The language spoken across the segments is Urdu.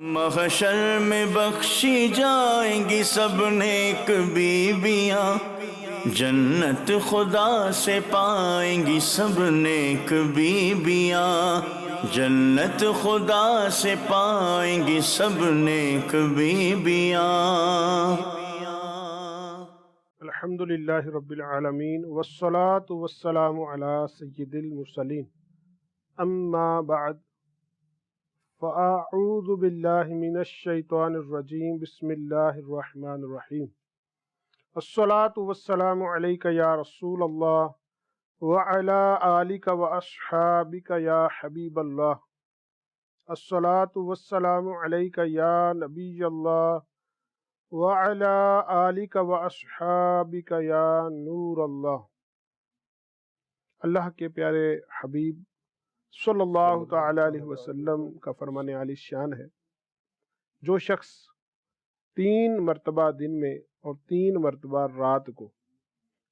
محشر میں بخشی جائیں گی سب نیک بیویاں، جنت خدا سے پائیں گی سب نیک بیویاں، جنت خدا سے پائیں گی سب نیک بیویاں۔ الحمدللہ رب العالمین والصلاة والسلام علی سید المرسلین، اما بعد فاعوذ باللہ من الشیطان الرجیم، بسم اللہ الرحمن الرحیم۔ الصلاة والسلام علیک یا رسول اللہ وعلی آلک واصحابک یا حبیب اللہ۔ الصلاة والسلام علیک یا نبی اللہ وعلی آلک واصحابک یا نور اللہ۔ اللہ کے پیارے حبیب صلی اللہ تعالی علیہ وسلم کا فرمان عالی شان ہے، جو شخص 3 مرتبہ دن میں اور 3 مرتبہ رات کو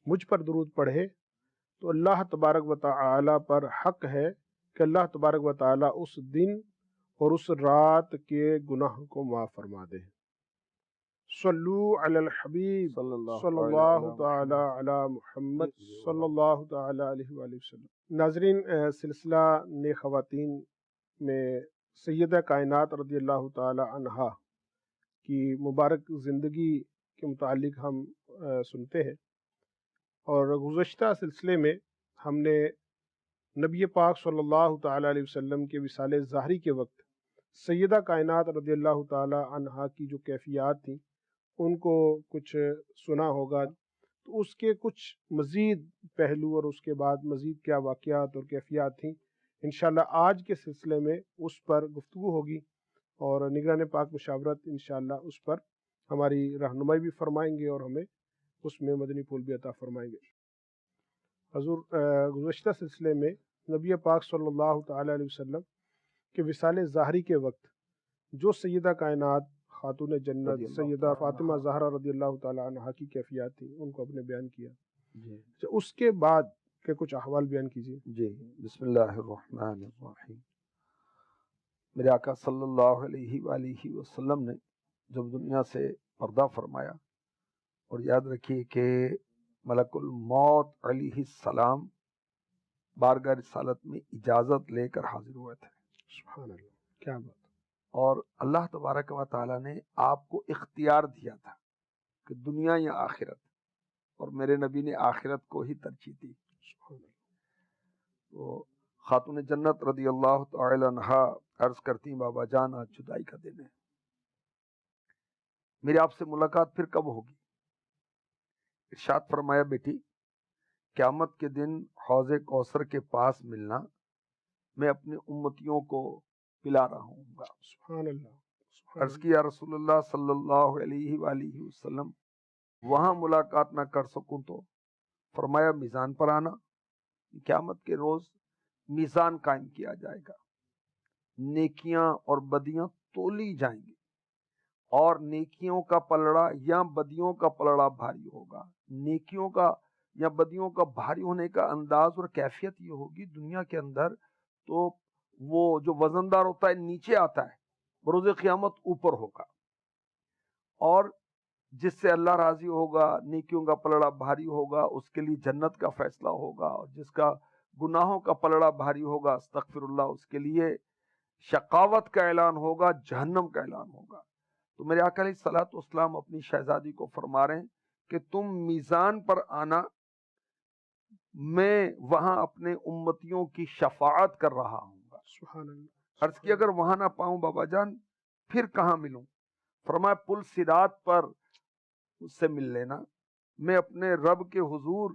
مجھ پر درود پڑھے تو اللہ تبارک و تعالی پر حق ہے کہ اللہ تبارک و تعالی اس دن اور اس رات کے گناہ کو معاف فرما دے۔ صلو علی الحبیب صلی اللہ تعالی علی محمد صلی اللہ تعالی علیہ وآلہ وسلم۔ ناظرین، سلسلہ نیک خواتین میں سیدہ کائنات رضی اللہ تعالی عنہا کی مبارک زندگی کے متعلق ہم سنتے ہیں، اور گزشتہ سلسلے میں ہم نے نبی پاک صلی اللہ تعالی علیہ وسلم کے وصال ظاہری کے وقت سیدہ کائنات رضی اللہ تعالی عنہا کی جو کیفیات تھیں ان کو کچھ سنا ہوگا، تو اس کے کچھ مزید پہلو اور اس کے بعد مزید کیا واقعات اور کیفیات تھیں، انشاءاللہ آج کے سلسلے میں اس پر گفتگو ہوگی، اور نگران پاک مشاورت انشاءاللہ اس پر ہماری رہنمائی بھی فرمائیں گے اور ہمیں اس میں مدنی پھول بھی عطا فرمائیں گے۔ حضور گزشتہ سلسلے میں نبی پاک صلی اللہ تعالی علیہ وسلم کے وصال ظاہری کے وقت جو سیدہ کائنات خاتون جنت سیدہ فاطمہ زہرا رضی اللہ تعالی عنہا کی کیفیات تھیں ان کو اپنے بیان کیا، اس کے بعد کے کچھ احوال بیان کیجیے۔ جی، بسم اللہ الرحمن الرحیم۔ میرے آقا صلی اللہ علیہ وآلہ وسلم نے جب دنیا سے پردہ فرمایا، اور یاد رکھیے کہ ملک الموت علیہ السلام بارگاہ رسالت میں اجازت لے کر حاضر ہوئے تھے، سبحان اللہ، کیا بات۔ اور اللہ تبارک و تعالیٰ نے آپ کو اختیار دیا تھا کہ دنیا یا آخرت، اور میرے نبی نے آخرت کو ہی ترجیح دی۔ تو خاتون جنت رضی اللہ تعالی عنہا عرض کرتی، بابا جان آج جدائی کا دن ہے، میری آپ سے ملاقات پھر کب ہوگی؟ ارشاد فرمایا، بیٹی قیامت کے دن حوض کوثر کے پاس ملنا، میں اپنی امتیوں کو پلا رہا ہوں گا۔ سبحان اللہ۔ عرض کیا رسول اللہ صلی اللہ علیہ وآلہ وسلم وہاں ملاقات نہ کر سکوں تو؟ فرمایا میزان پر آنا، قیامت کے روز میزان قائم کیا جائے گا، نیکیاں اور بدیاں تولی جائیں گی، اور نیکیوں کا پلڑا یا بدیوں کا پلڑا بھاری ہوگا۔ نیکیوں کا یا بدیوں کا بھاری ہونے کا انداز اور کیفیت یہ ہوگی، دنیا کے اندر تو وہ جو وزندار ہوتا ہے نیچے آتا ہے، بروز قیامت اوپر ہوگا، اور جس سے اللہ راضی ہوگا، نیکیوں کا پلڑا بھاری ہوگا، اس کے لیے جنت کا فیصلہ ہوگا، اور جس کا گناہوں کا پلڑا بھاری ہوگا، استغفر اللہ، اس کے لیے شقاوت کا اعلان ہوگا، جہنم کا اعلان ہوگا۔ تو میرے آقا علیہ الصلوۃ والسلام اپنی شہزادی کو فرما رہے ہیں کہ تم میزان پر آنا، میں وہاں اپنے امتیوں کی شفاعت کر رہا ہوں گا۔ سبحان اللہ۔ عرض کی اگر وہاں نہ پاؤں بابا جان پھر کہاں ملوں؟ فرمایا پل صراط پر مجھ سے مل لینا، میں اپنے رب کے حضور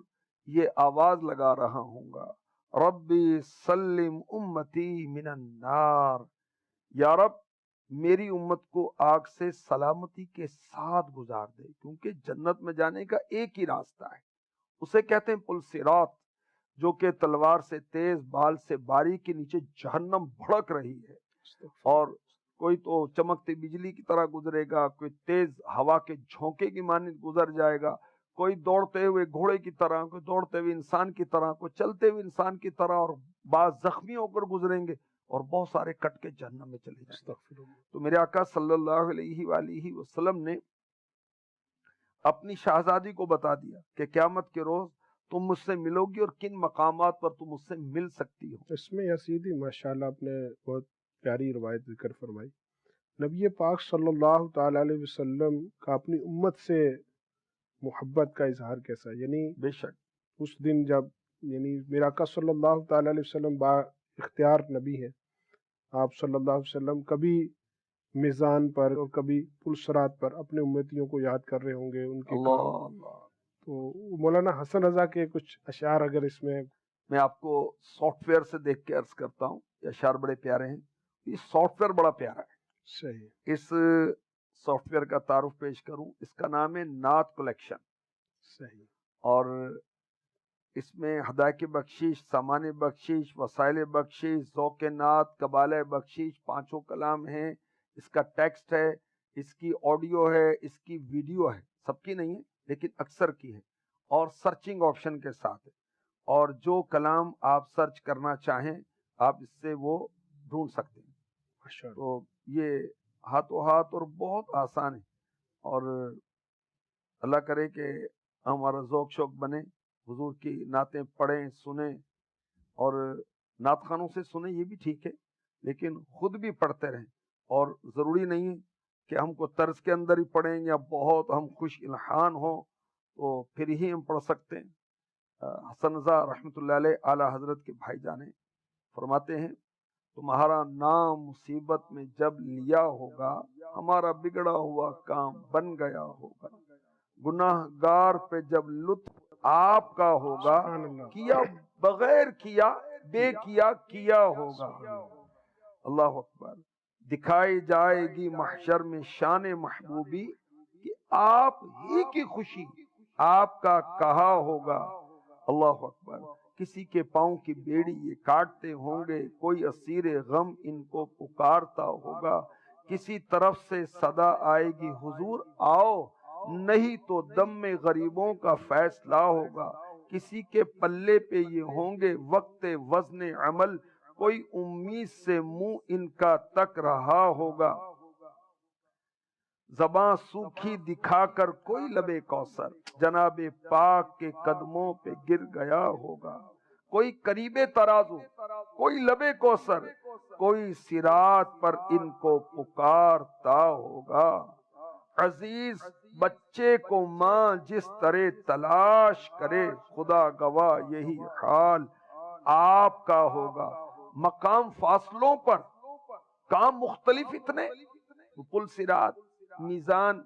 یہ آواز لگا رہا ہوں گا، ربی سلم امتی من النار، یا رب میری امت کو آگ سے سلامتی کے ساتھ گزار دے، کیونکہ جنت میں جانے کا ایک ہی راستہ ہے، اسے کہتے ہیں پل صراط، جو کہ تلوار سے تیز بال سے باریک کے نیچے جہنم بھڑک رہی ہے، اور کوئی تو چمکتی بجلی کی طرح گزرے گا، کوئی تیز ہوا کے جھونکے کی مانند گزر جائے گا، کوئی دوڑتے ہوئے گھوڑے کی طرح، کوئی دوڑتے ہوئے انسان کی طرح، کوئی چلتے ہوئے انسان کی طرح، اور بعض زخمی ہو کر گزریں گے، اور بہت سارے کٹ کے جہنم میں چلے جائیں گے۔ استغفر اللہ۔ تو میرے آقا صلی اللہ علیہ وآلہ وسلم نے اپنی شہزادی کو بتا دیا کہ قیامت کے روز تم مجھ سے ملو گی اور کن مقامات پر تم مجھ سے مل سکتی ہو۔ اس میں یزیدی ماشاءاللہ آپ نے بہت پیاری روایت ذکر فرمائی۔ نبی پاک صلی اللہ تعالی علیہ وسلم کا اپنی امت سے محبت کا اظہار کیسا ہے، یعنی بے شک اس دن جب یعنی میرا آقا صلی اللہ تعالی علیہ وسلم با اختیار نبی ہیں، آپ صلی اللہ علیہ وسلم کبھی میزان پر اور کبھی پلسرات پر اپنے امتیوں کو یاد کر رہے ہوں گے، ان کے اللہ کام۔ اللہ۔ تو مولانا حسن رضا کے کچھ اشعار اگر اس میں میں آپ کو سافٹ ویئر سے دیکھ کے عرض کرتا ہوں، یہ اشعار بڑے پیارے ہیں۔ یہ سافٹ ویئر بڑا پیارا ہے۔ صحیح اس سافٹ ویئر کا تعارف پیش کروں، اس کا نام ہے نعت کلیکشن، صحیح اور اس میں ہدایت بخشش، سامان بخشش، وسائل بخشش، ذوق نعت، قبالہ بخشش، پانچوں کلام ہیں۔ اس کا ٹیکسٹ ہے، اس کی آڈیو ہے، اس کی ویڈیو ہے، سب کی نہیں ہے لیکن اکثر کی ہے، اور سرچنگ آپشن کے ساتھ ہے، اور جو کلام آپ سرچ کرنا چاہیں آپ اس سے وہ ڈھونڈ سکتے ہیں۔ ماشاءاللہ۔ تو یہ ہاتھوں ہاتھ اور بہت آسان ہے، اور اللہ کرے کہ ہمارا ذوق شوق بنے، حضور کی نعتیں پڑھیں، سنیں، اور نعت خانوں سے سنیں یہ بھی ٹھیک ہے لیکن خود بھی پڑھتے رہیں، اور ضروری نہیں کہ ہم کو طرز کے اندر ہی پڑھیں یا بہت ہم خوش الحان ہوں تو پھر ہی ہم پڑھ سکتے ہیں۔ حسن رضا رحمۃ اللہ علیہ اعلیٰ حضرت کے بھائی جانے فرماتے ہیں، تمہارا نام مصیبت میں جب لیا ہوگا، ہمارا بگڑا ہوا کام بن گیا ہوگا، گناہ گار پہ جب لطف آپ کا ہوگا، سبحان اللہ۔ کیا بغیر کیا بے کیا کیا ہوگا۔ اللہ اکبر۔ دکھائی جائے گی محشر میں شان محبوبی، کہ آپ ہی کی خوشی آپ کا کہا ہوگا۔ اللہ اکبر۔ کسی کے پاؤں کی بیڑی یہ کاٹتے ہوں گے، کوئی اسیر غم ان کو پکارتا ہوگا، کسی طرف سے صدا آئے گی حضور آؤ، نہیں تو دم میں غریبوں کا فیصلہ ہوگا، کسی کے پلے پہ یہ ہوں گے وقت وزن عمل، کوئی امید سے منہ ان کا تک رہا ہوگا، زباں سوکھی دکھا کر کوئی لبے کوثر جناب پاک کے قدموں پہ گر گیا ہوگا، کوئی قریب ترازو کوئی لبے کوثر، کوئی صراط پر ان کو پکارتا ہوگا، عزیز بچے کو ماں جس طرح تلاش کرے، خدا گواہ یہی حال آپ کا ہوگا، مقام فاصلوں پر کام مختلف اتنے، پل صراط، میزان،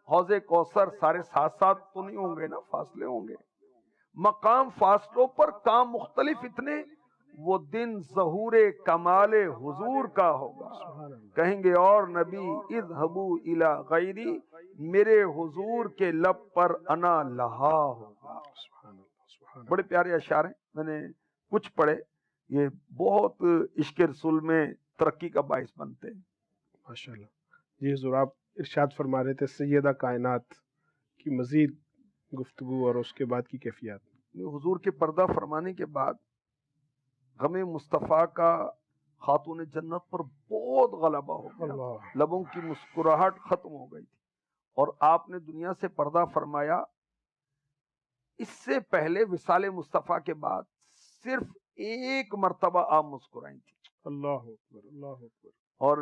حوض کوثر سارے ساتھ ساتھ تو نہیں ہوں گے نا، فاصلے ہوں گے، مقام فاصلوں پر کام مختلف اتنے، وہ دن ظہور کمال حضور کا ہوگا، سبحان اللہ۔ کہیں گے اور نبی اذهبوا الی غیری، میرے حضور کے لب پر انا لہا ہوگا۔ سبحان اللہ۔ سبحان اللہ۔ بڑے پیارے اشعار ہیں، میں نے کچھ پڑھے، یہ بہت عشق رسول میں ترقی کا باعث بنتے ہیں۔ ماشاءاللہ۔ جی حضور، آپ ارشاد فرما رہے تھے سیدہ کائنات کی مزید گفتگو اور اس کے بعد کی کیفیات۔ حضور کے پردہ فرمانے کے بعد غم مصطفیٰ کا خاتون جنت پر بہت غلبہ ہو گیا، اللہ۔ لبوں کی مسکراہٹ ختم ہو گئی تھی، اور آپ نے دنیا سے پردہ فرمایا۔ اس سے پہلے وصال مصطفیٰ کے بعد صرف ایک مرتبہ آپ مسکرائی تھی، اللہ اکبر، اللہ اکبر۔ اور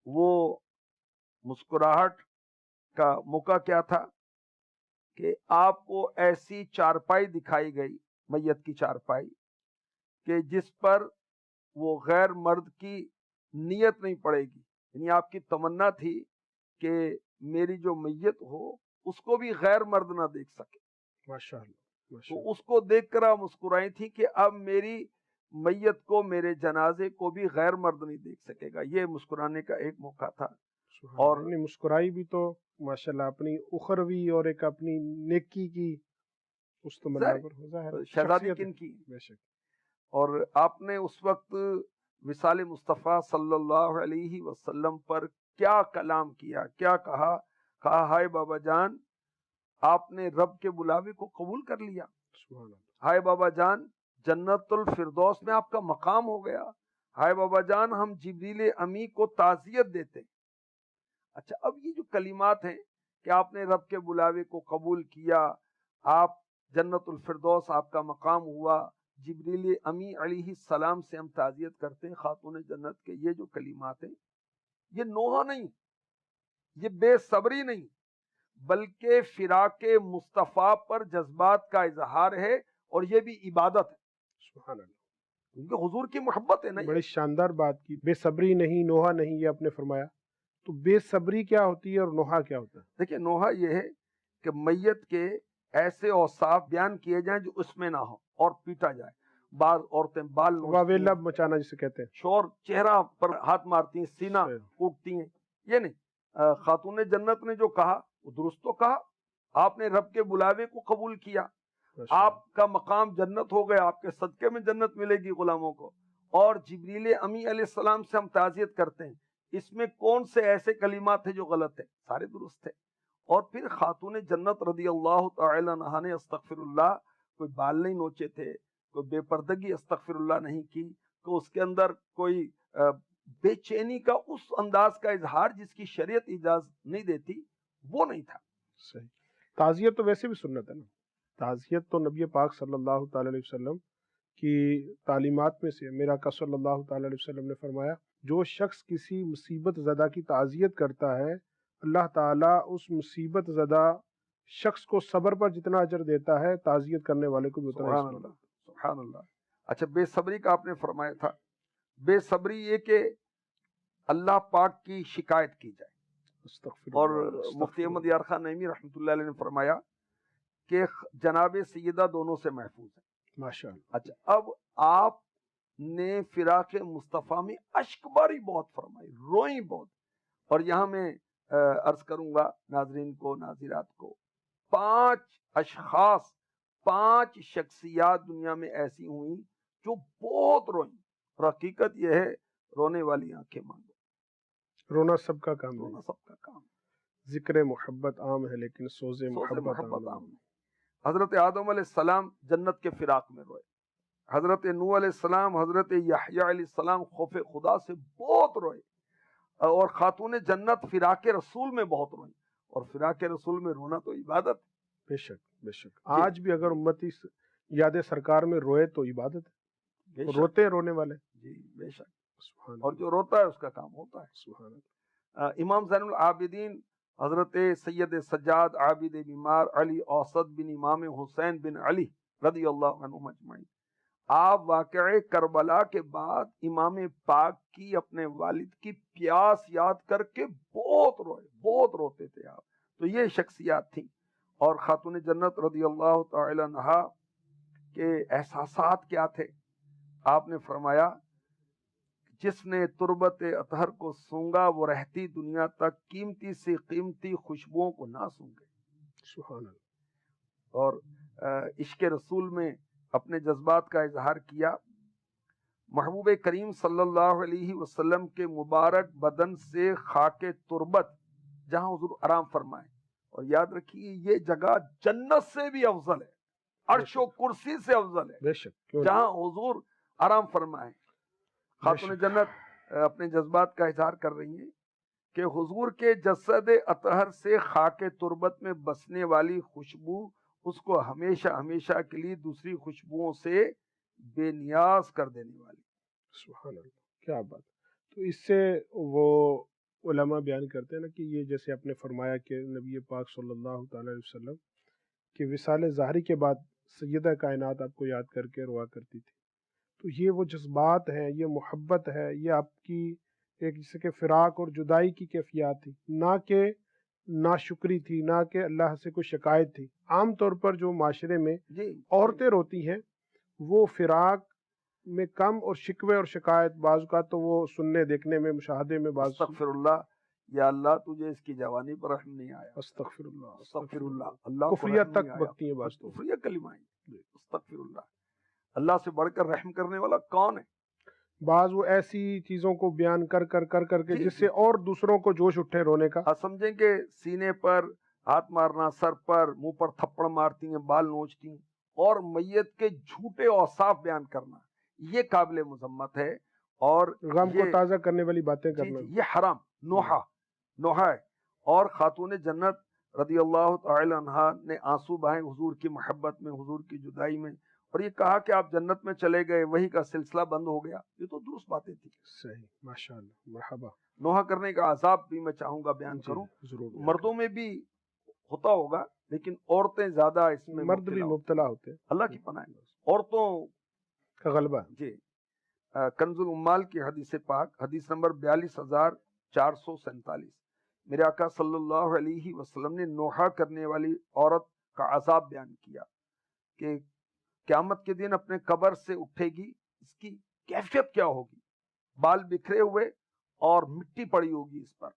وہ مسکراہٹ کا موقع کیا تھا کہ آپ کو ایسی چارپائی دکھائی گئی، میت کی چارپائی، کہ جس پر وہ غیر مرد کی نیت نہیں پڑے گی، یعنی آپ کی تمنا تھی کہ میری جو میت ہو اس کو بھی غیر مرد نہ دیکھ سکے، ماشاءاللہ۔ تو ماشاءاللہ۔ اس کو دیکھ کر آپ مسکرائی تھی کہ اب میری میت کو، میرے جنازے کو بھی غیر مرد نہیں دیکھ سکے گا۔ یہ مسکرانے کا ایک موقع تھا۔ سبحان اور اللہ۔ یعنی مسکرائی بھی تو ماشاءاللہ اپنی اخروی اور ایک اپنی نیکی کی اس تمنا پر ہو ظاہر شہزادی شخصیت کن کی، بے شک۔ اور آپ نے اس وقت وصال مصطفیٰ صلی اللہ علیہ وسلم پر کیا کلام کیا، کیا کہا؟ کہا ہائے بابا جان، آپ نے رب کے بلاوے کو قبول کر لیا، سبحان اللہ۔ ہائے بابا جان، جنت الفردوس میں آپ کا مقام ہو گیا، ہائے بابا جان ہم جبریل امی کو تعزیت دیتے ہیں۔ اچھا اب یہ جو کلمات ہیں کہ آپ نے رب کے بلاوے کو قبول کیا، آپ جنت الفردوس آپ کا مقام ہوا، جبریل امی علیہ السلام سے ہم تعزیت کرتے ہیں خاتون جنت کے، یہ جو کلمات ہیں یہ نوحہ نہیں، یہ بے صبری نہیں، بلکہ فراق مصطفیٰ پر جذبات کا اظہار ہے، اور یہ بھی عبادت ہے، سبحان اللہ، کیونکہ حضور کی محبت ہے نا۔ بڑی شاندار بات کی، بے صبری نہیں نوحہ نہیں، یہ آپ نے فرمایا۔ تو بے صبری کیا ہوتی ہے اور نوحہ کیا ہوتا ہے؟ دیکھیں نوحہ یہ ہے کہ میت کے ایسے اوصاف بیان کیے جائیں جو اس میں نہ ہو اور پیٹا جائے۔ بعض عورتیں بال نوچتی واویلا ہیں، مچانا جسے کہتے ہیں، شور چہرہ پر ہاتھ مارتی ہیں، سینہ صحیح، کوٹتی ہیں، یہ نہیں۔ خاتون جنت نے جو کہا وہ درست تو کہا، آپ نے رب کے بلاوے کو قبول کیا، ماشاء اللہ۔ آپ کا مقام جنت ہو گیا، آپ کے صدقے میں جنت ملے گی غلاموں کو، اور جبریل امی علیہ السلام سے ہم تعزیت کرتے ہیں، اس میں کون سے ایسے کلمات ہیں جو غلط ہیں؟ سارے درست ہیں۔ اور پھر خاتون جنت رضی اللہ تعالی عنہا نے استغفر اللہ، کوئی بال نہیں نوچے تھے، کوئی بے پردگی استغفر اللہ نہیں کی، کہ اس کے اندر کوئی بے چینی کا اس انداز کا اظہار جس کی شریعت اجازت نہیں دیتی وہ نہیں تھا۔ صحیح۔ تعزیت تو ویسے بھی سنت ہے نا، تعزیت تو نبی پاک صلی اللہ تعالی علیہ وسلم کی تعلیمات میں سے، میرا آقا صلی اللہ تعالی علیہ وسلم نے فرمایا جو شخص کسی مصیبت زدہ کی تعزیت کرتا ہے، اللہ تعالیٰ اس مصیبت زدہ شخص کو صبر پر جتنا اجر دیتا ہے، تعزیت کرنے والے کو بھی اتنا ہی سبحان اللہ، سبحان اللہ۔ اچھا بے صبری کا آپ نے فرمایا تھا، بے صبری یہ کہ اللہ پاک کی شکایت کی جائے، استغفر اور اللہ، استغفر مفتی احمد اللہ۔ یار خان نعیمی رحمۃ اللہ علیہ نے فرمایا کہ جناب سیدہ دونوں سے محفوظ ہے۔ ماشاء اللہ، اچھا اب آپ نے فراق مصطفیٰ میں اشک باری بہت فرمائی، روئی بہت، اور یہاں میں عرض کروں گا ناظرین کو، ناظرات کو، 5 اشخاص، 5 شخصیات دنیا میں ایسی ہوئیں جو بہت روئیں، اور حقیقت یہ ہے رونے والی آنکھیں مانگو، رونا سب کا کام رونا نہیں، سب کا کام ہے، ذکر محبت عام ہے لیکن سوز سوز محبت محبت عام عام نہیں۔ ہے۔ حضرت آدم علیہ السلام جنت کے فراق میں روئے، حضرت نوح علیہ السلام، حضرت یحییٰ علیہ السلام خوف خدا سے بہت روئے، اور خاتون جنت فراق رسول میں بہت روئیں، اور فراق رسول میں رونا تو عبادت ہے۔ بے شک، بے شک، آج بھی اگر امتی یاد سرکار میں روئے تو عبادت ہے، بے شک، روتے رونے والے، جی بے شک، سبحان اور اللہ، جو روتا ہے اس کا کام ہوتا ہے۔ سبحان اللہ، امام زین العابدین حضرت سید سجاد عابد بیمار علی اوسط بن امام حسین بن علی رضی اللہ عنہ اجمعین، آپ واقعہ کربلا کے بعد امام پاک کی اپنے والد کی پیاس یاد کر کے بہت روئے، بہت روتے تھے آپ۔ تو یہ شخصیات تھیں، اور خاتون جنت رضی اللہ تعالی عنہا کے احساسات کیا تھے؟ آپ نے فرمایا جس نے تربت اطہر کو سونگا وہ رہتی دنیا تک قیمتی سے قیمتی خوشبوؤں کو نہ سونگے، سبحان اللہ، اور عشق رسول میں اپنے جذبات کا اظہار کیا۔ محبوب کریم صلی اللہ علیہ وسلم کے مبارک بدن سے خاک تربت جہاں حضور آرام فرمائے، اور یاد رکھیے یہ جگہ جنت سے بھی افضل ہے، عرش و کرسی سے افضل ہے، بے شک، کیوں جہاں حضور آرام فرمائے۔ خاتون جنت اپنے جذبات کا اظہار کر رہی ہیں کہ حضور کے جسد اطہر سے خاک تربت میں بسنے والی خوشبو اس کو ہمیشہ ہمیشہ کے لیے دوسری خوشبوؤں سے بے نیاز کر دینے والی۔ سبحان اللہ، کیا بات۔ تو اس سے وہ علماء بیان کرتے ہیں نا کہ یہ جیسے آپ نے فرمایا کہ نبی پاک صلی اللہ تعالی علیہ وسلم کہ وصال ظاہری کے بعد سیدہ کائنات آپ کو یاد کر کے روا کرتی تھی، تو یہ وہ جذبات ہیں، یہ محبت ہے، یہ آپ کی ایک جیسے کہ فراق اور جدائی کی کیفیات تھی، نہ کہ ناشکری تھی، نہ کہ اللہ سے کوئی شکایت تھی۔ عام طور پر جو معاشرے میں جی عورتیں روتی ہیں وہ فراق میں کم، اور شکوے اور شکایت بعض اوقات تو وہ سننے دیکھنے میں، مشاہدے میں بعض استغفر اللہ، یا اللہ تجھے اس کی جوانی پر رحم نہیں آیا، استغفر اللہ، استغفر اللہ، اللہ کو کفریہ رحم تک نہیں آیا، بکتی ہیں بعض تو۔ کفریہ کلمہ ہیں، استغفر اللہ۔ اللہ سے بڑھ کر رحم کرنے والا کون ہے؟ بعض وہ ایسی چیزوں کو بیان کر کے جی، جس سے اور دوسروں کو جوش اٹھے رونے کا۔ آپ سمجھیں کہ سینے پر ہاتھ مارنا، سر پر، منہ پر تھپڑ مارتی ہیں، بال نوچتی ہیں، اور میت کے جھوٹے اوصاف بیان کرنا، یہ قابل مذمت ہے، اور غم کو یہ تازہ کرنے والی باتیں جی کرنا. جی یہ حرام نوحہ ہے. اور خاتون جنت رضی اللہ تعالی عنہا نے آنسو بہائے حضور کی محبت میں، حضور کی جدائی میں، اور یہ کہا کہ آپ جنت میں چلے گئے، وہی کا سلسلہ بند ہو گیا. یہ تو درست باتیں تھی. صحیح، ماشاءاللہ، مرحبا. نوحہ کرنے کا عذاب بھی میں چاہوں گا بیان جی کروں. ضرور. مردوں میں بھی ہوتا ہوگا لیکن عورتیں زیادہ اس میں مرد بھی مبتلا ہوتے ہیں. اللہ کی پناہ. عورتوں کا غلبہ. جی کنز العمال کی حدیث پاک حدیث نمبر 42447 میرے آقا صلی اللہ علیہ وسلم نے نوحہ کرنے والی عورت کا عذاب بیان کیا کہ قیامت کے دن اپنے قبر سے اٹھے گی، اس کی کیفیت کیا ہوگی. بال بکھرے ہوئے اور مٹی پڑی ہوگی اس پر،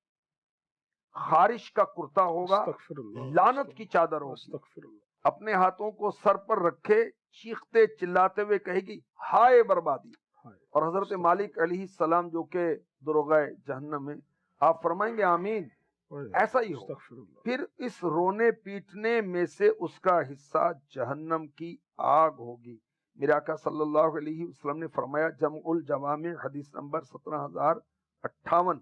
خارش کا کرتا ہوگا، استغفر اللہ، لعنت کی چادر ہوگی. استغفر اللہ. اپنے ہاتھوں کو سر پر رکھے چیختے چلاتے ہوئے کہے گی ہائے بربادی. اور حضرت مالک علیہ السلام جو کہ دروغہ جہنم ہے، آپ فرمائیں گے آمین. ایسا ہی ہو. استغفر اللہ. پھر اس رونے پیٹنے میں سے اس کا حصہ جہنم کی آگ ہوگی. میرے آقا صلی اللہ علیہ وسلم نے فرمایا جمع الجوامع حدیث نمبر 17058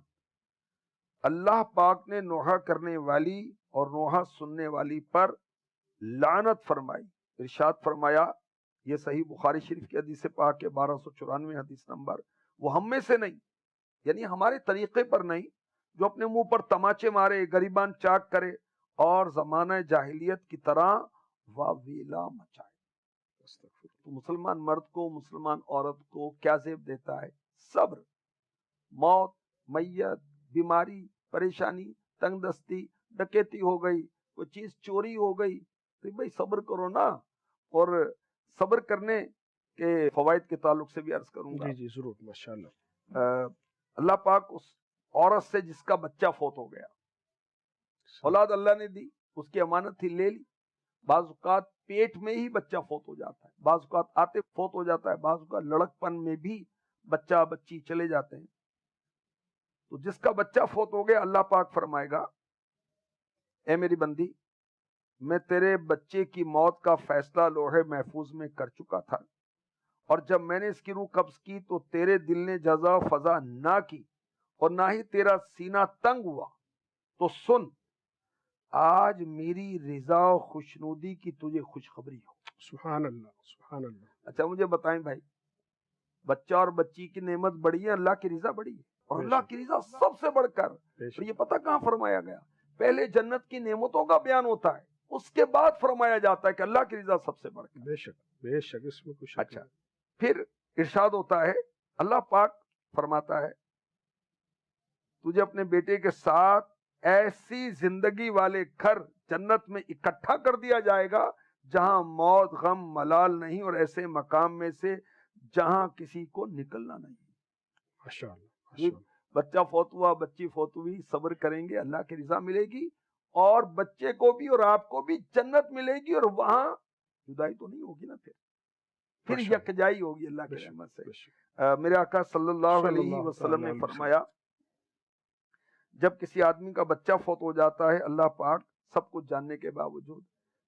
اللہ پاک نے نوحہ کرنے والی اور نوحہ سننے والی پر لعنت فرمائی. ارشاد فرمایا، یہ صحیح بخاری شریف کی حدیث پاک ہے 1294 حدیث نمبر، وہ ہم میں سے نہیں، یعنی ہمارے طریقے پر نہیں، جو اپنے منہ پر تماچے مارے، گریبان چاک کرے اور زمانہ جاہلیت کی طرح واویلا مچائے. تو مسلمان مرد کو، مسلمان عورت کو کیا زیب دیتا ہے؟ صبر. موت، میت، بیماری، پریشانی، تنگ دستی، ڈکیتی ہو گئی، کوئی چیز چوری ہو گئی، تو بھائی صبر کرو نا. اور صبر کرنے کے فوائد کے تعلق سے بھی عرض کروں گا. جی جی ضرور. ماشاءاللہ. اللہ پاک اس عورت سے جس کا بچہ فوت ہو گیا، اولاد اللہ نے دی، اس کی امانت تھی، لے لی. بعض اوقات پیٹ میں ہی بچہ فوت ہو جاتا ہے، بعض اوقات آتے فوت ہو جاتا ہے، بعض اوقات لڑکپن میں بھی بچہ بچی چلے جاتے ہیں. تو جس کا بچہ فوت ہو گیا، اللہ پاک فرمائے گا اے میری بندی، میں تیرے بچے کی موت کا فیصلہ لوح محفوظ میں کر چکا تھا، اور جب میں نے اس کی روح قبض کی تو تیرے دل نے جزا فضا نہ کی اور نہ ہی تیرا سینہ تنگ ہوا. تو سن، آج میری رضا و خوشنودی کی تجھے خوشخبری ہو. سبحان اللہ، سبحان اللہ. اچھا مجھے بتائیں بھائی، بچہ اور بچی کی نعمت بڑی ہے، اللہ کی رضا بڑی ہے؟ اور اللہ کی رضا سب سے بڑھ کر. تو یہ پتہ کہاں فرمایا گیا؟ پہلے جنت کی نعمتوں کا بیان ہوتا ہے، اس کے بعد فرمایا جاتا ہے کہ اللہ کی رضا سب سے بڑھ کر. بے شک، بے شک، اس میں کچھ. اچھا پھر ارشاد ہوتا ہے، اللہ پاک فرماتا ہے تجھے اپنے بیٹے کے ساتھ ایسی زندگی والے گھر جنت میں اکٹھا کر دیا جائے گا جہاں موت، غم، ملال نہیں، اور ایسے مقام میں سے جہاں کسی کو نکلنا نہیں. ماشاءاللہ. بچہ فوت ہوا، بچی فوت ہوئی، صبر کریں گے، اللہ کی رضا ملے گی، اور بچے کو بھی اور آپ کو بھی جنت ملے گی، اور وہاں جدائی تو نہیں ہوگی نا. پھر یکجائی ہوگی اللہ کی رحمت سے. میرے آقا صلی اللہ علیہ وسلم نے فرمایا جب کسی آدمی کا بچہ فوت ہو جاتا ہے، اللہ پاک سب کچھ جاننے کے باوجود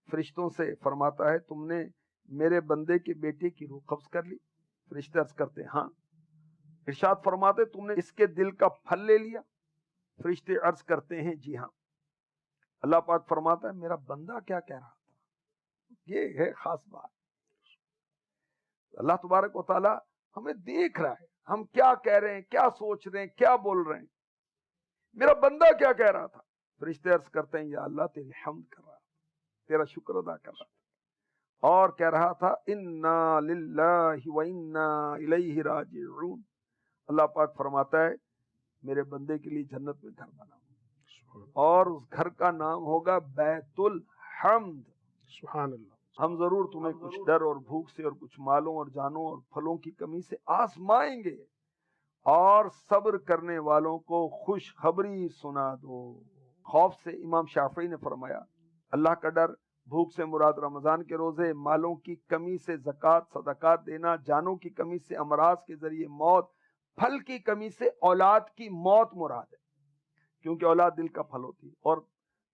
فرشتوں سے فرماتا ہے تم نے میرے بندے کے بیٹے کی روح قبض کر لی؟ فرشتے عرض کرتے ہیں ہاں. ارشاد فرماتے تم نے اس کے دل کا پھل لے لیا؟ فرشتے عرض کرتے ہیں جی ہاں. اللہ پاک فرماتا ہے میرا بندہ کیا کہہ رہا تھا. یہ ہے خاص بات. اللہ تبارک و تعالی ہمیں دیکھ رہا ہے، ہم کیا کہہ رہے ہیں، کیا سوچ رہے ہیں، کیا بول رہے ہیں. میرا بندہ کیا کہہ رہا تھا؟ فرشتے عرض کرتے ہیں یا اللہ تیری حمد کر رہا تھا، تیرا شکر ادا کر رہا تھا، اور کہہ رہا تھا انا للہ و انا الیہ راجعون. اللہ پاک فرماتا ہے میرے بندے کے لیے جنت میں گھر بناؤ، اور اس گھر کا نام ہوگا بیت الحمد. سبحان اللہ. ہم ضرور تمہیں کچھ ڈر اور بھوک سے اور کچھ مالوں اور جانوں اور پھلوں کی کمی سے آزمائیں گے، اور صبر کرنے والوں کو خوشخبری سنا دو. خوف سے امام شافعی نے فرمایا اللہ کا ڈر، بھوک سے مراد رمضان کے روزے، مالوں کی کمی سے زکوٰۃ صدقات دینا، جانوں کی کمی سے امراض کے ذریعے موت، پھل کی کمی سے اولاد کی موت مراد ہے، کیونکہ اولاد دل کا پھل ہوتی ہے. اور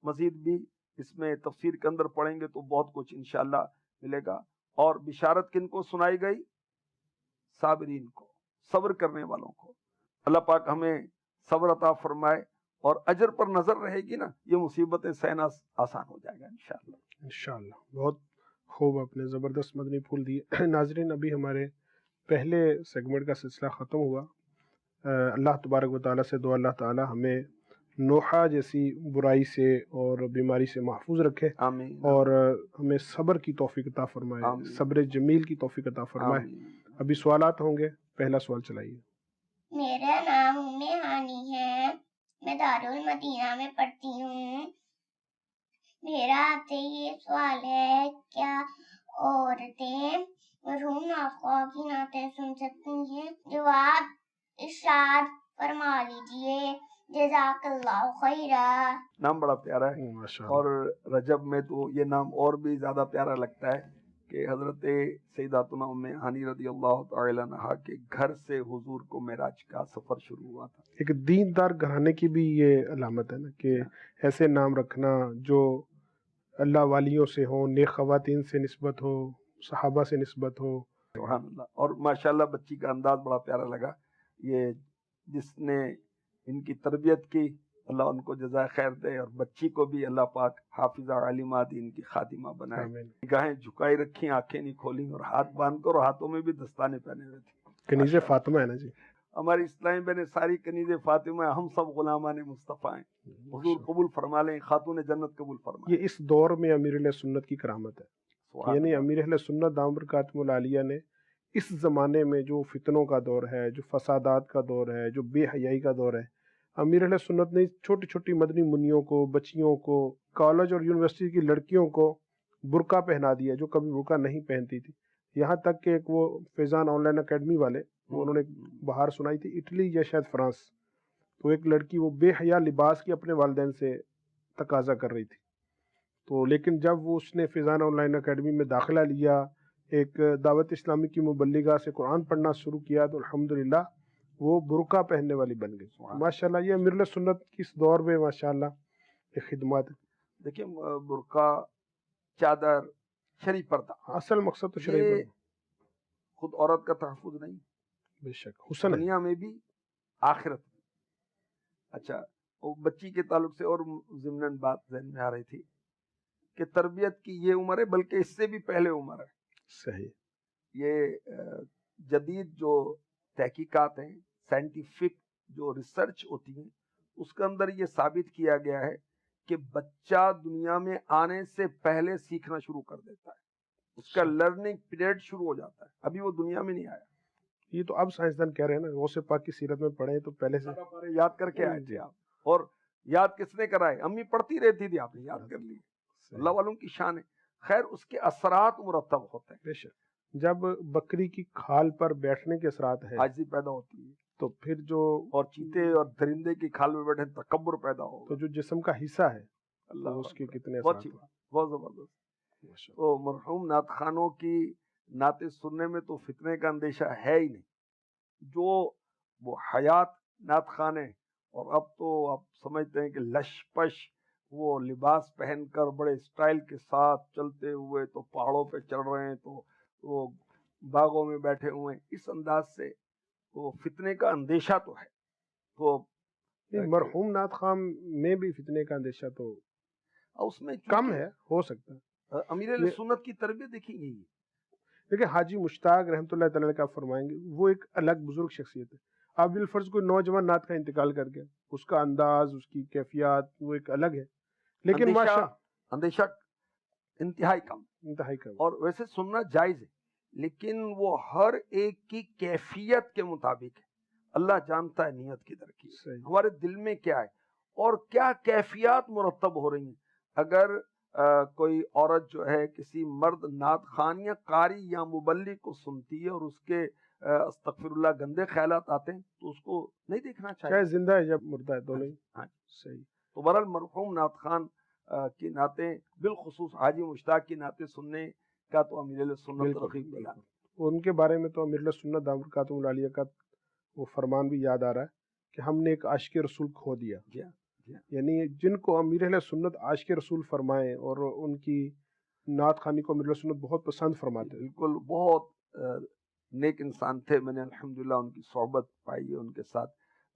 مزید بھی اس میں تفسیر کے اندر پڑھیں گے تو بہت کچھ انشاءاللہ ملے گا. اور بشارت کن کو سنائی گئی؟ صابرین کو. صبر کرنے والوں کو اللہ پاک ہمیں صبر عطا فرمائے، اور اجر پر نظر رہے گی نا، یہ مصیبتیں سہنا آسان ہو جائے گا انشاءاللہ۔ انشاءاللہ بہت خوب، اپنے زبردست مدنی پھول دیے۔ ناظرین، ابھی ہمارے پہلے سیگمنٹ کا سلسلہ ختم ہوا۔ اللہ تبارک و تعالیٰ سے دعا اللہ تعالیٰ ہمیں نوحہ جیسی برائی سے اور بیماری سے محفوظ رکھے، آمین اور ہمیں صبر کی توفیق عطا فرمائے، آمین صبر جمیل کی توفیق عطا فرمائے۔ آمین۔ ابھی سوالات ہوں گے، پہلا سوال چلائیے۔ میرا نام ام ہانی ہے، میں دارالمدینہ میں پڑھتی ہوں۔ میرا آپ سے یہ سوال ہے، کیا عورتیں مرحوم ناخواہ کی نعتیں سن سکتی ہیں؟ جواب ارشاد فرما لیجئے، جزاک اللہ خیرا۔ نام بڑا پیارا ہے، ماشاءاللہ۔ اور رجب میں تو یہ نام اور بھی زیادہ پیارا لگتا ہے کہ حضرت سیداتنا ام ہانی رضی اللہ تعالی عنہا کے گھر سے حضور کو معراج کا سفر شروع ہوا تھا۔ ایک دیندار گھرانے کی بھی یہ علامت ہے نا، کہ ایسے نام رکھنا جو اللہ والیوں سے ہوں، نیک خواتین سے نسبت ہو، صحابہ سے نسبت ہو۔ سبحان اللہ۔ اور ماشاءاللہ بچی کا انداز بڑا پیارا لگا، یہ جس نے ان کی تربیت کی اللہ ان کو جزائے خیر دے، اور بچی کو بھی اللہ پاک حافظہ عالمہ دین کی خادمہ بنائے۔ آمین۔ نگاہیں جھکائی رکھی، آنکھیں نہیں کھولیں، اور ہاتھ باندھ کر، اور ہاتھوں میں بھی دستانے پہنے ہوئے تھے۔ کنیز فاطمہ ہے نا جی۔ ہماری اسلامی بہنیں ساری کنیز فاطمہ ہیں، ہم سب غلامان مصطفیٰ ہیں۔ حضور قبول فرما لیں، خاتون جنت قبول فرما لیں۔ یہ اس دور میں امیر اہل سنت کی کرامت ہے، سبحان یعنی اللہ۔ امیر اہل سنت دامت برکاتہم العالیہ نے اس زمانے میں جو فتنوں کا دور ہے، جو فسادات کا دور ہے، جو بے حیائی کا دور ہے، امیر اہل سنت نے چھوٹی چھوٹی مدنی منیوں کو، بچیوں کو، کالج اور یونیورسٹی کی لڑکیوں کو برقع پہنا دیا جو کبھی برقع نہیں پہنتی تھی۔ یہاں تک کہ ایک وہ فیضان آن لائن اکیڈمی والے، وہ انہوں نے باہر سنائی تھی، اٹلی یا شاید فرانس، تو ایک لڑکی وہ بے حیا لباس کی اپنے والدین سے تقاضا کر رہی تھی، تو لیکن جب وہ اس نے فیضان آن لائن اکیڈمی میں داخلہ لیا، ایک دعوت اسلامی کی مبلغہ سے قرآن پڑھنا شروع کیا، تو الحمدللہ وہ برقع پہننے والی بن گئی۔ ماشاءاللہ یہ امیر اہل سنت کی اس دور میں ماشاءاللہ یہ خدمات ہے۔ دیکھیں، برقع، چادر، شرعی پردہ، اصل مقصد تو شرعی یہ پر خود عورت کا تحفظ نہیں، بے شک حسن ہے۔ دنیا میں بھی آخرت میں۔ اچھا، وہ بچی کے تعلق سے اور ضمناً بات ذہن میں آ رہی تھی کہ تربیت کی یہ عمر ہے، بلکہ اس سے بھی پہلے عمر ہے۔ صحیح۔ یہ جدید جو تحقیقات ہیں، سائنٹیفک جو ریسرچ ہوتی ہیں، اس کے اندر یہ ثابت کیا گیا ہے کہ بچہ دنیا میں آنے سے پہلے سیکھنا شروع کر دیتا ہے، اس کا لرننگ پیریڈ شروع ہو جاتا ہے، ابھی وہ دنیا میں نہیں آیا۔ یہ تو اب سائنسدان کہہ رہے ہیں نا، غوث پاک کی سیرت میں پڑھیں تو پہلے سے پارے یاد کر کے آئے تھے آپ، اور یاد کس نے کرائے؟ امی پڑھتی رہتی تھی، آپ نے یاد کر لی۔ اللہ والوں کی شان ہے۔ خیر، اس کے اثرات مرتب ہوتے ہیں۔ بے شک جب بکری کی کھال پر بیٹھنے کے اثرات ہیں عاجزی پیدا ہوتی ہے، تو پھر جو اور چیتے اور درندے کی کھال میں بیٹھے تکبر پیدا تو ہوگا۔ جو جسم کا حصہ ہے اللہ تو اس کے اکبر۔ کتنے بہت اثرات اچھی ہیں۔ بات، بہت زبردست۔ ماشاء تو مرحوم نعت خانوں کی نعتیں سننے میں تو فتنے کا اندیشہ ہے ہی نہیں۔ جو وہ حیات نعت خانے، اور اب تو آپ سمجھتے ہیں کہ لش پش وہ لباس پہن کر بڑے اسٹائل کے ساتھ چلتے ہوئے، تو پہاڑوں پہ چڑھ رہے ہیں، تو وہ باغوں میں بیٹھے ہوئے ہیں، اس انداز سے وہ فتنے کا اندیشہ تو ہے۔ تو اللہ، مرحوم نعت خان میں بھی فتنے کا اندیشہ تو اس میں کم ہے، ہو سکتا ہے۔ امیر علیہ سنت کی تربیت دیکھی گئی ہے۔ دیکھیں حاجی مشتاق رحمۃ اللہ تعالی کا فرمائیں گے، وہ ایک الگ بزرگ شخصیت ہے۔ آپ بالفرض کوئی نوجوان نعت کا انتقال کر گیا، اس کا انداز، اس کی کیفیات وہ ایک الگ ہے، لیکن ماشاء اندیشہ انتہائی کم، انتہائی کم۔ اور ویسے سننا جائز ہے، لیکن وہ ہر ایک کی کیفیت کے مطابق ہے۔ اللہ جانتا ہے نیت کی درکی، صحیح۔ ہمارے دل میں کیا ہے اور کیا کیفیات مرتب ہو رہی ہیں۔ اگر کوئی عورت جو ہے کسی مرد نعت خان یا قاری یا مبلغ کو سنتی ہے اور اس کے استغفر اللہ گندے خیالات آتے ہیں، تو اس کو نہیں دیکھنا چاہے چاہیے۔ زندہ ہے جب مردہ ہے دونوں ہی۔ ہاں، صحیح۔ تو بہرحال مرحوم نعت خان کی نعتیں، بالخصوص حاجی مشتاق کی نعتیں سننے کا تو امیر علیہ سنت بالکل، ترغیب دلا۔ ان کے بارے میں تو امیر علیہ سنت دامت برکاتہم العالیہ کا وہ فرمان بھی یاد آ رہا ہے کہ ہم نے ایک عاشق رسول کھو دیا۔ جی ہاں، جی ہاں۔ یعنی جن کو امیر اہل سنت عاشق رسول فرمائیں اور ان کی نعت خوانی کو امیر اہل سنت بہت پسند فرماتے ہیں۔ بالکل، بہت نیک انسان تھے، میں نے الحمدللہ ان کی صحبت پائی ہے، ان کے ساتھ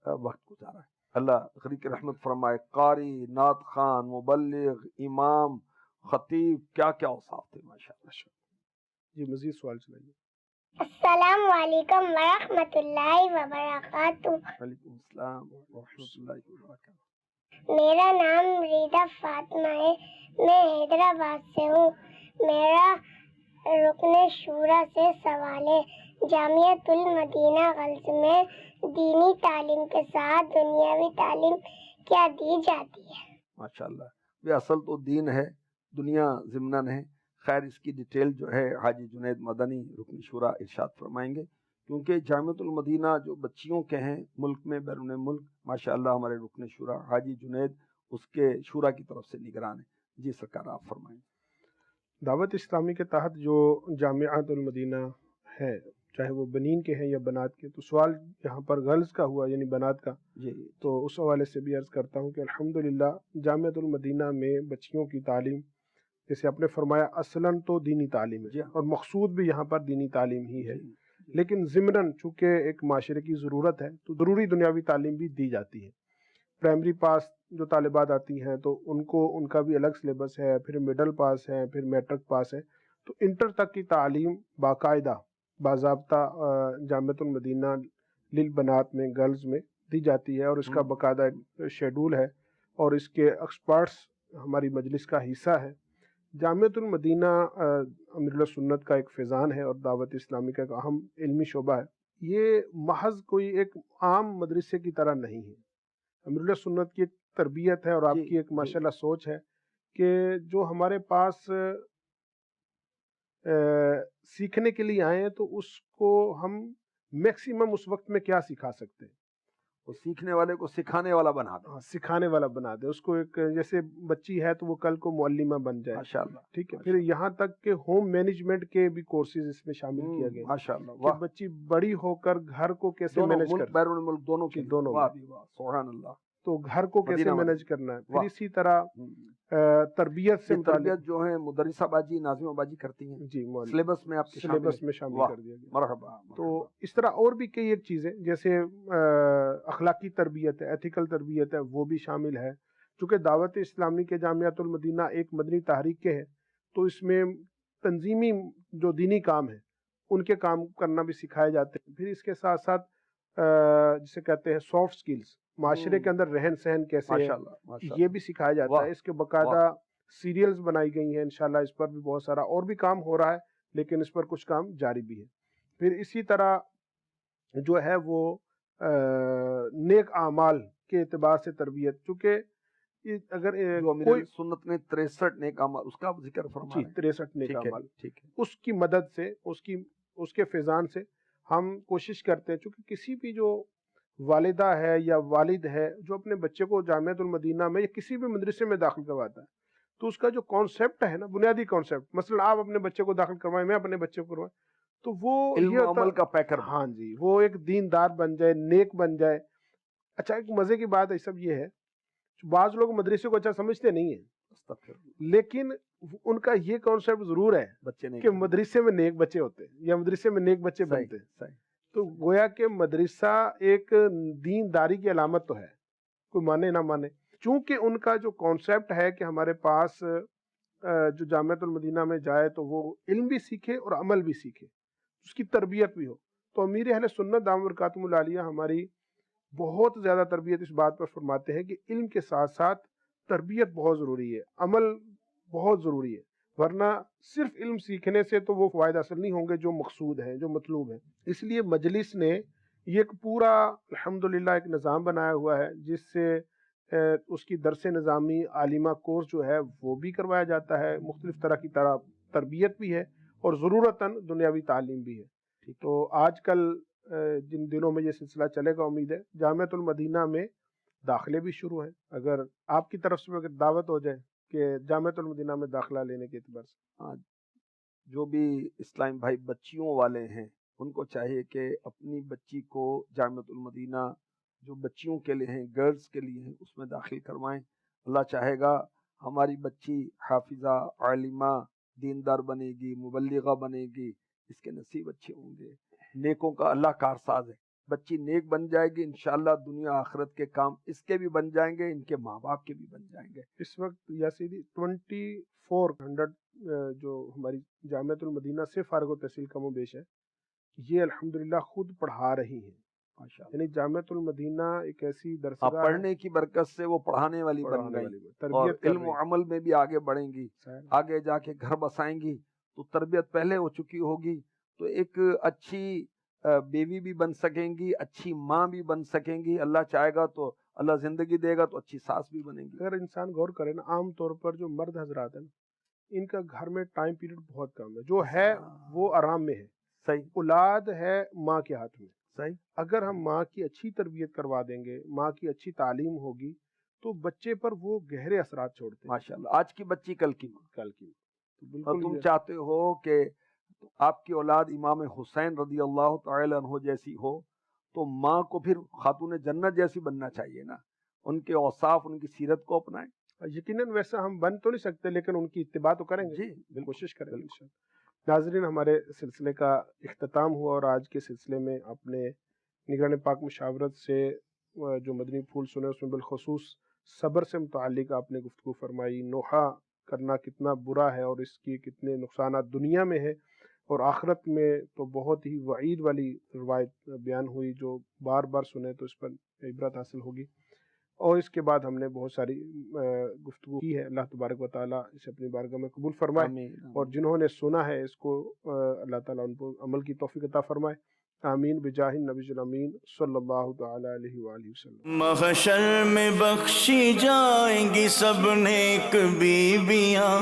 وقت گزارا ہے۔ اللہ غریق رحمت فرمائے۔ قاری، نعت خان، مبلغ، امام، خطیب، کیا کیا اوصاف تھے ماشاءاللہ۔ جی مزید سوال سنائیے۔ السلام علیکم ورحمۃ اللہ وبرکاتہ۔ وعلیکم السلام ورحمۃ اللہ وبرکاتہ۔ میرا نام ریدا فاطمہ ہے، میں حیدرآباد سے ہوں۔ میرا رکن شورا سے سوال ہے، جامعۃ المدینہ غلط میں دینی تعلیم کے ساتھ دنیاوی تعلیم کیا دی جاتی ہے؟ ماشاءاللہ، یہ اصل تو دین ہے، دنیا ضمناً ہے۔ خیر اس کی ڈیٹیل جو ہے حاجی جنید مدنی رکن شورا ارشاد فرمائیں گے، کیونکہ جامعۃ المدینہ جو بچیوں کے ہیں ملک میں بیرون ملک، ماشاءاللہ ہمارے رکن شورا حاجی جنید اس کے شورا کی طرف سے نگران ہے۔ جی سرکار آپ فرمائیں۔ دعوت اسلامی کے تحت جو جامعۃ المدینہ ہے، چاہے وہ بنین کے ہیں یا بنات کے، تو سوال یہاں پر گرلز کا ہوا یعنی بنات کا، جی تو اس حوالے سے بھی عرض کرتا ہوں کہ الحمدللہ جامعۃ المدینہ میں بچیوں کی تعلیم، جیسے آپ نے فرمایا اصلاً تو دینی تعلیم جی ہے اور مقصود بھی یہاں پر دینی تعلیم ہی ہے، جی، لیکن ضمناً چونکہ ایک معاشرے کی ضرورت ہے تو ضروری دنیاوی تعلیم بھی دی جاتی ہے۔ پرائمری پاس جو طالبات آتی ہیں تو ان کو ان کا بھی الگ سلیبس ہے، پھر مڈل پاس ہے، پھر میٹرک پاس ہے، تو انٹر تک کی تعلیم باقاعدہ باضابطہ جامعۃ المدینہ للبنات میں گرلز میں دی جاتی ہے، اور اس کا باقاعدہ ایک شیڈول ہے اور اس کے ایکسپرٹس ہماری مجلس کا حصہ ہے۔ جامعۃ المدینہ امیر السنت کا ایک فیضان ہے اور دعوت اسلامی کا ایک اہم علمی شعبہ ہے۔ یہ محض کوئی ایک عام مدرسے کی طرح نہیں ہے، امیر السنت کی ایک تربیت ہے اور آپ کی ایک ماشاءاللہ سوچ ہے کہ جو ہمارے پاس سیکھنے کے لیے آئے ہیں تو اس کو ہم میکسیمم اس وقت میں کیا سکھا سکتے ہیں، وہ سیکھنے والے کو سکھانے والا بنا دے۔ سکھانے والا بنا دے اس کو، ایک جیسے بچی ہے تو وہ کل کو معلمہ بن جائے، ماشاءاللہ، ٹھیک ہے۔ پھر یہاں تک کہ ہوم مینجمنٹ کے بھی کورسز اس میں شامل کیا گیا ماشاءاللہ، کہ بچی بڑی ہو کر گھر کو کیسے مینج ملک کر، بیرون ملک دونوں کے دونوں واہ بھی واہ، سبحان اللہ، تو گھر کو کیسے مدینہ مینج کرنا ہے۔ پھر واہ۔ اسی طرح تربیت سے یہ متعلق تربیت جو ہے مدرسہ باجی، ناظمہ باجی کرتی ہیں، جی سلیبس میں آپ کے شامل سلیبس ہے؟ میں شامل واہ، کر دیا گیا۔ مرحبا، تو مرحبا۔ اس طرح اور بھی کئی ایک چیزیں جیسے اخلاقی تربیت ہے، ایتھیکل تربیت ہے، وہ بھی شامل ہے۔ چونکہ دعوت اسلامی کے جامعۃ المدینہ ایک مدنی تحریک کے ہے تو اس میں تنظیمی جو دینی کام ہے ان کے کام کرنا بھی سکھائے جاتے ہیں۔ پھر اس کے ساتھ ساتھ جسے کہتے ہیں سافٹ سکلز، معاشرے کے اندر رہن سہن کیسے ہے ماشاءاللہ، ماشاءاللہ، یہ بھی سکھایا جاتا واہ، ہے۔ اس کے باقاعدہ سیریلز بنائی گئی ہیں، انشاءاللہ اس پر بھی بہت سارا اور بھی کام ہو رہا ہے، لیکن اس پر کچھ کام جاری بھی ہے۔ پھر اسی طرح جو ہے وہ نیک اعمال کے اعتبار سے تربیت، چونکہ اگر جو امیر کوئی سنت نے 63 نیک اعمال اس کا ذکر فرما جی رہے ہیں۔ 63 نیک ٹھیک ہے، اعمال، ٹھیک ہے، اس کی مدد سے اس کے فیضان سے ہم کوشش کرتے ہیں، چونکہ کسی بھی جو والدہ ہے یا والد ہے جو اپنے بچے کو جامعۃ المدینہ میں یا کسی بھی مدرسے میں داخل کرواتا ہے تو اس کا جو کانسیپٹ ہے نا، بنیادی کانسیپٹ، مثلا آپ اپنے بچے کو داخل کروائیں، میں اپنے بچے کو کروائیں، تو وہ علم یہ و ہوتا عمل کا پیکر۔ ہاں جی، وہ ایک دیندار بن جائے، نیک بن جائے۔ اچھا ایک مزے کی بات ہے سب یہ ہے، بعض لوگ مدرسے کو اچھا سمجھتے نہیں ہیں، لیکن ان کا یہ کانسیپٹ ضرور ہے بچے نے کہ مدرسے میں نیک بچے ہوتے ہیں یا مدرسے میں نیک بچے بنتے ہیں۔ تو گویا کہ مدرسہ ایک دینداری کی علامت تو ہے، کوئی مانے نہ مانے، چونکہ ان کا جو کانسیپٹ ہے کہ ہمارے پاس جو جامعۃ المدینہ میں جائے تو وہ علم بھی سیکھے اور عمل بھی سیکھے، اس کی تربیت بھی ہو۔ تو امیر اہل سنت دامت برکاتہم العالیہ ہماری بہت زیادہ تربیت اس بات پر فرماتے ہیں کہ علم کے ساتھ ساتھ تربیت بہت ضروری ہے، عمل بہت ضروری ہے، ورنہ صرف علم سیکھنے سے تو وہ فوائد حاصل نہیں ہوں گے جو مقصود ہیں، جو مطلوب ہیں۔ اس لیے مجلس نے یہ ایک پورا الحمدللہ ایک نظام بنایا ہوا ہے جس سے اس کی درس نظامی عالمہ کورس جو ہے وہ بھی کروایا جاتا ہے، مختلف طرح کی تربیت بھی ہے اور ضرورتاً دنیاوی تعلیم بھی ہے۔ تو آج کل جن دنوں میں یہ سلسلہ چلے گا، امید ہے جامعۃ المدینہ میں داخلے بھی شروع ہیں، اگر آپ کی طرف سے اگر دعوت ہو جائے کہ جامعۃ المدینہ میں داخلہ لینے کے اعتبار سے۔ جو بھی اسلام بھائی بچیوں والے ہیں ان کو چاہیے کہ اپنی بچی کو جامعۃ المدینہ جو بچیوں کے لیے ہیں، گرلز کے لیے ہیں، اس میں داخل کروائیں۔ اللہ چاہے گا ہماری بچی حافظہ، عالمہ، دیندار بنے گی، مبلغہ بنے گی، اس کے نصیب اچھے ہوں گے۔ نیکوں کا اللہ کارساز ہے. بچی نیک بن جائے گی انشاءاللہ دنیا آخرت کے کام اس کے بھی بن جائیں گے, ان کے ماں باپ کے بھی بن جائیں گے. اس وقت یاسیدی 2400 جو ہماری جامعۃ المدینہ سے فارغ و تحصیل کم و بیش ہے, یہ الحمدللہ خود پڑھا رہی ہیں. ماشاءاللہ یعنی جامعۃ المدینہ ایک ایسی آپ درسگاہ ہے, پڑھنے کی برکت سے وہ پڑھانے والی بن پڑھانے گئی والی ہے, اور تربیت کر علم رہی و عمل میں بھی آگے بڑھیں گی. ہے. آگے جا کے گھر بسائیں گی تو تربیت پہلے ہو چکی ہوگی, تو ایک اچھی بیوی بھی بن سکیں گی, اچھی ماں بھی بن سکیں گی. اللہ چاہے گا تو اللہ زندگی دے گا تو اچھی ساس بھی بنے گی. اگر انسان غور کرے نا, عام طور پر جو مرد حضرات ہیں نا, ان کا گھر میں ٹائم پیریڈ بہت کم ہے, جو ہے وہ آرام میں ہے. صحیح اولاد ہے ماں کے ہاتھ میں. صحیح. اگر ہم ماں کی اچھی تربیت کروا دیں گے, ماں کی اچھی تعلیم ہوگی, تو بچے پر وہ گہرے اثرات چھوڑتے ہیں. ماشاءاللہ آج کی بچی کل کی ماں. کل کی تو اور بالکل تم چاہتے ہو کہ آپ کی اولاد امام حسین رضی اللہ تعالی عنہ جیسی ہو, تو ماں کو پھر خاتون جنت جیسی بننا چاہیے نا. ان کے اوصاف, ان کی سیرت کو اپنائیں. یقیناً ویسا ہم بن تو نہیں سکتے, لیکن ان کی اتباع تو کریں گے. جی کوشش کریں گے انشاءاللہ. ناظرین, ہمارے سلسلے کا اختتام ہوا, اور آج کے سلسلے میں آپ نے نگران پاک مشاورت سے جو مدنی پھول سنے, اس میں بالخصوص صبر سے متعلق آپ نے گفتگو فرمائی. نوحہ کرنا کتنا برا ہے اور اس کی کتنے نقصانات دنیا میں ہے, اور آخرت میں تو بہت ہی وعید والی روایت بیان ہوئی, جو بار بار سنے تو اس پر عبرت حاصل ہوگی. اور اس کے بعد ہم نے بہت ساری گفتگو کی ہے. اللہ تبارک و تعالیٰ اسے اپنی بارگاہ میں قبول فرمائے, آمین. اور جنہوں نے سنا ہے اس کو اللہ تعالیٰ ان کو عمل کی توفیق عطا فرمائے. آمین بجاہ النبی الامین صلی اللہ تعالیٰ علیہ وآلہ وسلم. محشر میں بخشی جائیں گی سب نیک بیویاں,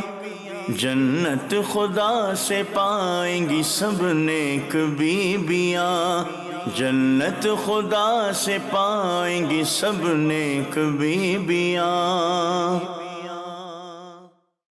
جنت خدا سے پائیں گی سب نیک بیویاں, جنت خدا سے پائیں گی سب نیک بیویاں.